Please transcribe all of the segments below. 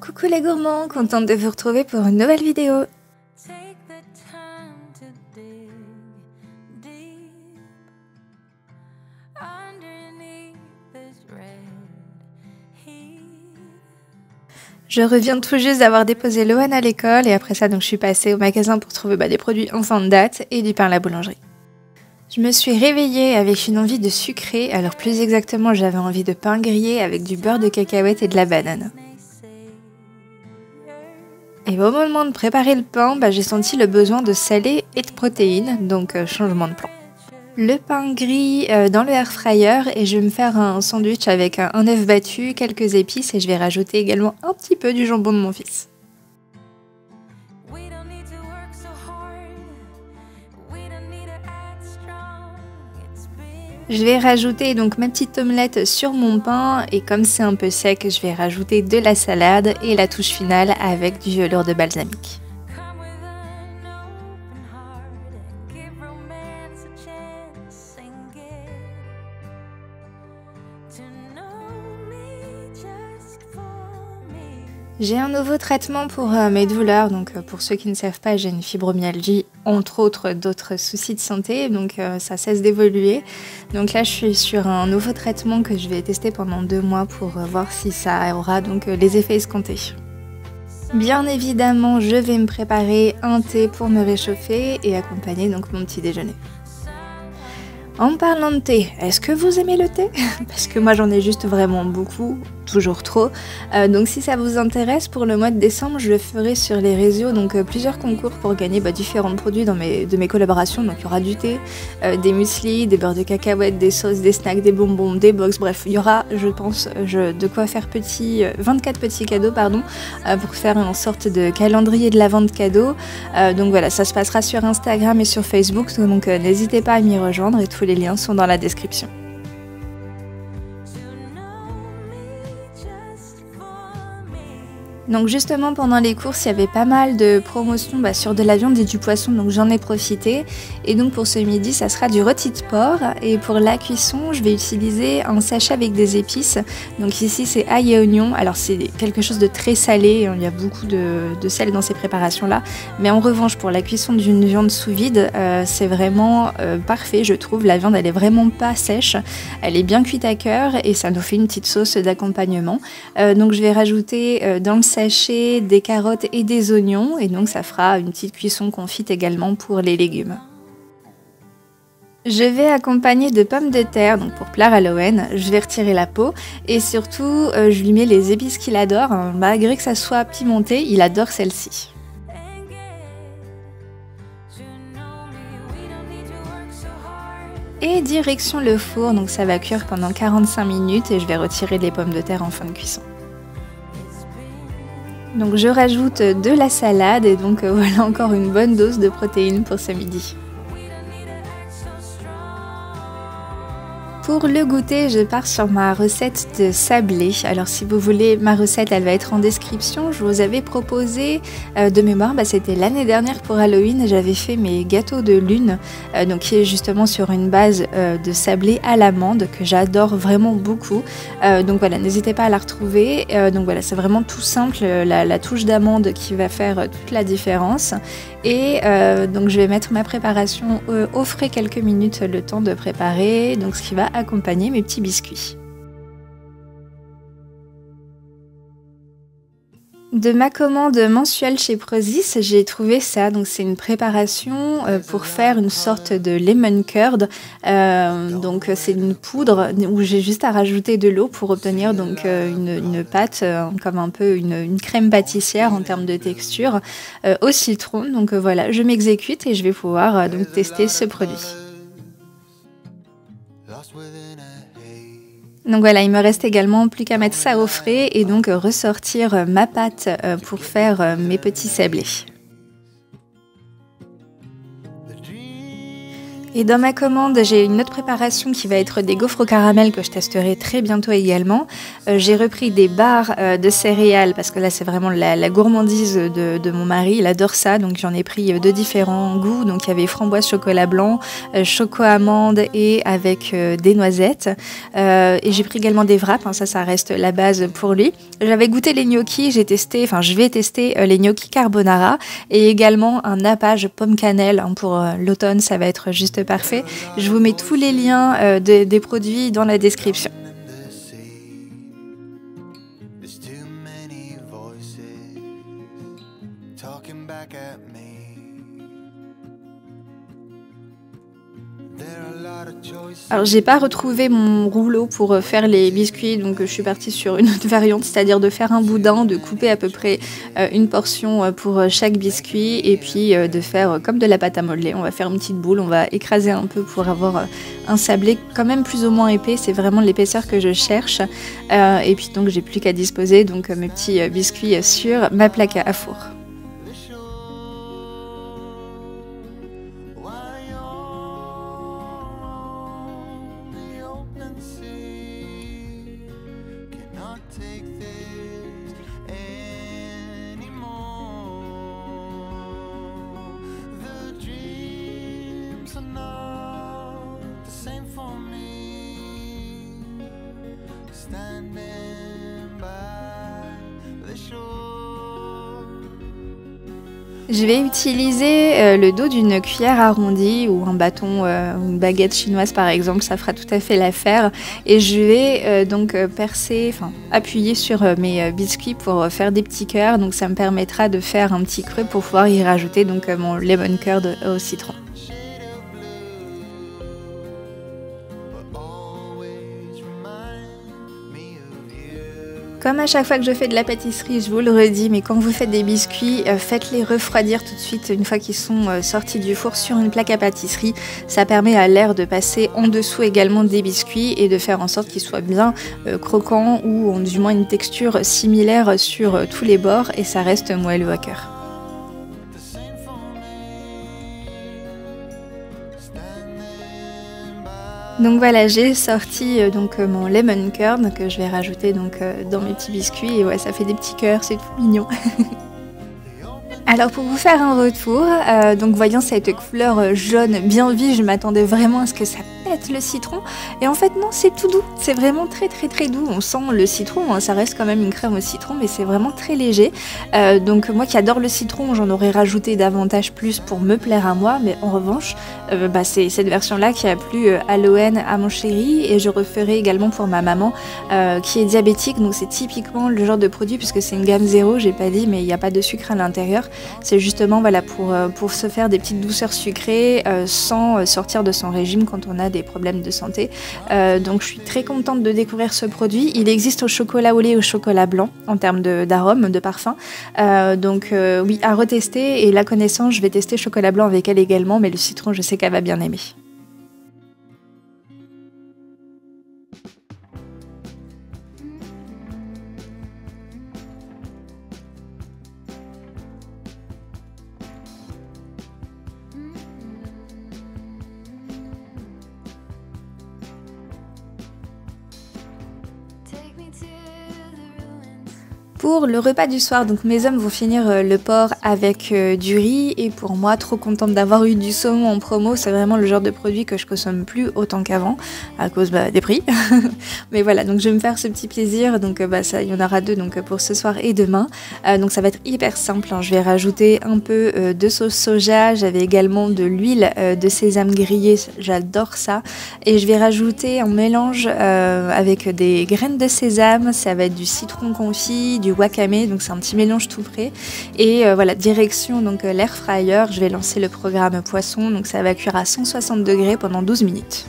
Coucou les gourmands, contente de vous retrouver pour une nouvelle vidéo. Je reviens tout juste d'avoir déposé Lohan à l'école et après ça donc je suis passée au magasin pour trouver des produits en fin de date et du pain à la boulangerie. Je me suis réveillée avec une envie de sucré, alors plus exactement j'avais envie de pain grillé avec du beurre de cacahuète et de la banane. Et au moment de préparer le pain, j'ai senti le besoin de salé et de protéines, donc changement de plan. Le pain gris dans le air fryer et je vais me faire un sandwich avec un œuf battu, quelques épices et je vais rajouter également un petit peu du jambon de mon fils. Je vais rajouter donc ma petite omelette sur mon pain et comme c'est un peu sec, je vais rajouter de la salade et la touche finale avec du velours de balsamique. J'ai un nouveau traitement pour mes douleurs, donc pour ceux qui ne savent pas, j'ai une fibromyalgie, entre autres d'autres soucis de santé, donc ça cesse d'évoluer. Donc là je suis sur un nouveau traitement que je vais tester pendant 2 mois pour voir si ça aura donc les effets escomptés. Bien évidemment, je vais me préparer un thé pour me réchauffer et accompagner donc mon petit déjeuner. En parlant de thé, est-ce que vous aimez le thé? Parce que moi j'en ai juste vraiment beaucoup, toujours trop. Donc si ça vous intéresse, pour le mois de décembre, je ferai sur les réseaux donc plusieurs concours pour gagner différents produits de mes collaborations. Donc il y aura du thé, des mueslis, des beurres de cacahuètes, des sauces, des snacks, des bonbons, des box, bref, il y aura, je pense, de quoi faire 24 petits cadeaux pour faire une sorte de calendrier de la vente cadeaux. Donc voilà, ça se passera sur Instagram et sur Facebook, donc n'hésitez pas à m'y rejoindre et tous les liens sont dans la description. Donc justement pendant les courses il y avait pas mal de promotions sur de la viande et du poisson, donc j'en ai profité. Et donc pour ce midi ça sera du rôti de porc et pour la cuisson je vais utiliser un sachet avec des épices. Donc ici c'est ail et oignon, alors c'est quelque chose de très salé, il y a beaucoup de sel dans ces préparations là. Mais en revanche pour la cuisson d'une viande sous vide c'est vraiment parfait je trouve, la viande elle est vraiment pas sèche, elle est bien cuite à cœur et ça nous fait une petite sauce d'accompagnement. Donc je vais rajouter dans le sachet des carottes et des oignons et donc ça fera une petite cuisson confite également pour les légumes. Je vais accompagner de pommes de terre donc pour plaire à Lohan, je vais retirer la peau et surtout je lui mets les épices qu'il adore, malgré que ça soit pimenté, il adore celle-ci. Et direction le four, donc ça va cuire pendant 45 minutes et je vais retirer les pommes de terre en fin de cuisson. Donc je rajoute de la salade et donc voilà encore une bonne dose de protéines pour ce midi. Pour le goûter, je pars sur ma recette de sablé. Alors si vous voulez, ma recette elle va être en description. Je vous avais proposé de mémoire, c'était l'année dernière pour Halloween, j'avais fait mes gâteaux de lune, donc qui est justement sur une base de sablé à l'amande que j'adore vraiment beaucoup. Donc voilà, n'hésitez pas à la retrouver. Donc voilà, c'est vraiment tout simple, la touche d'amande qui va faire toute la différence. Et donc je vais mettre ma préparation au frais quelques minutes le temps de préparer, donc ce qui va accompagner mes petits biscuits. De ma commande mensuelle chez Prozis, j'ai trouvé ça, donc c'est une préparation pour faire une sorte de lemon curd, donc c'est une poudre où j'ai juste à rajouter de l'eau pour obtenir donc une pâte comme un peu une crème pâtissière en termes de texture au citron. Donc voilà, je m'exécute et je vais pouvoir donc tester ce produit. Donc voilà, il me reste également plus qu'à mettre ça au frais et donc ressortir ma pâte pour faire mes petits sablés. Et dans ma commande, j'ai une autre préparation qui va être des gaufres au caramel que je testerai très bientôt également. J'ai repris des barres de céréales parce que là c'est vraiment la gourmandise de mon mari, il adore ça. Donc j'en ai pris de différents goûts. Donc il y avait framboise chocolat blanc, choco amande et avec des noisettes. Et j'ai pris également des wraps, hein, ça reste la base pour lui. J'avais goûté les gnocchis, je vais tester les gnocchis carbonara et également un nappage pomme cannelle, hein, pour l'automne, ça va être juste parfait. Je vous mets tous les liens des produits dans la description. Alors j'ai pas retrouvé mon rouleau pour faire les biscuits, donc je suis partie sur une autre variante, c'est-à-dire de faire un boudin, de couper à peu près une portion pour chaque biscuit et puis de faire comme de la pâte à modeler. On va faire une petite boule, on va écraser un peu pour avoir un sablé quand même plus ou moins épais, c'est vraiment l'épaisseur que je cherche. Et puis donc j'ai plus qu'à disposer donc mes petits biscuits sur ma plaque à four. Je vais utiliser le dos d'une cuillère arrondie ou un bâton, une baguette chinoise par exemple, ça fera tout à fait l'affaire. Et je vais donc appuyer sur mes biscuits pour faire des petits cœurs. Donc ça me permettra de faire un petit creux pour pouvoir y rajouter donc mon lemon curd au citron. Comme à chaque fois que je fais de la pâtisserie, je vous le redis, mais quand vous faites des biscuits, faites-les refroidir tout de suite une fois qu'ils sont sortis du four sur une plaque à pâtisserie. Ça permet à l'air de passer en dessous également des biscuits et de faire en sorte qu'ils soient bien croquants ou ont du moins une texture similaire sur tous les bords et ça reste moelleux à cœur. Donc voilà, j'ai sorti mon lemon curd que je vais rajouter dans mes petits biscuits et ouais, ça fait des petits cœurs, c'est tout mignon. Alors pour vous faire un retour, donc voyant cette couleur jaune bien vive, je m'attendais vraiment à ce que ça pète le citron. Et en fait non, c'est tout doux, c'est vraiment très très très doux. On sent le citron, hein, ça reste quand même une crème au citron, mais c'est vraiment très léger. Donc moi qui adore le citron, j'en aurais rajouté davantage plus pour me plaire à moi. Mais en revanche, c'est cette version-là qui a plu à Loen, à mon chéri. Et je referai également pour ma maman qui est diabétique. Donc c'est typiquement le genre de produit, puisque c'est une gamme zéro, j'ai pas dit, mais il n'y a pas de sucre à l'intérieur. C'est justement voilà, pour se faire des petites douceurs sucrées sans sortir de son régime quand on a des problèmes de santé. Donc je suis très contente de découvrir ce produit. Il existe au chocolat au lait et au chocolat blanc en termes d'arôme, de parfum. Oui, à retester. Et la connaissance, je vais tester chocolat blanc avec elle également, mais le citron, je sais qu'elle va bien aimer. Pour le repas du soir, donc mes hommes vont finir le porc avec du riz et pour moi, trop contente d'avoir eu du saumon en promo, c'est vraiment le genre de produit que je consomme plus autant qu'avant à cause des prix. Mais voilà, donc je vais me faire ce petit plaisir, donc ça, il y en aura deux donc pour ce soir et demain. Donc ça va être hyper simple, hein. Je vais rajouter un peu de sauce soja, j'avais également de l'huile de sésame grillée, j'adore ça. Et je vais rajouter un mélange avec des graines de sésame, ça va être du citron confit, du wakame, donc c'est un petit mélange tout prêt. Et voilà, direction donc l'air fryer, je vais lancer le programme poisson, donc ça va cuire à 160 degrés pendant 12 minutes.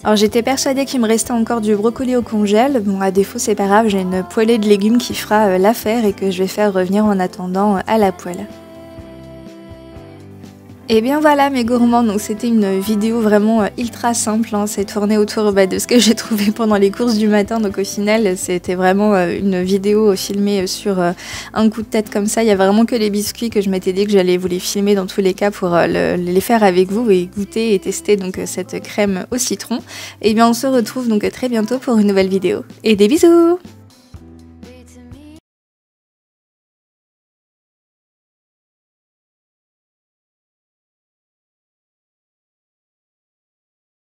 Alors j'étais persuadée qu'il me restait encore du brocoli au congèle, bon à défaut c'est pas grave, j'ai une poêlée de légumes qui fera l'affaire et que je vais faire revenir en attendant à la poêle. Et bien voilà mes gourmands, donc c'était une vidéo vraiment ultra simple, hein. C'est tourné autour de ce que j'ai trouvé pendant les courses du matin, donc au final c'était vraiment une vidéo filmée sur un coup de tête comme ça. Il y a vraiment que les biscuits que je m'étais dit que j'allais vous les filmer dans tous les cas pour les faire avec vous et goûter et tester donc cette crème au citron. Et bien on se retrouve donc très bientôt pour une nouvelle vidéo. Et des bisous!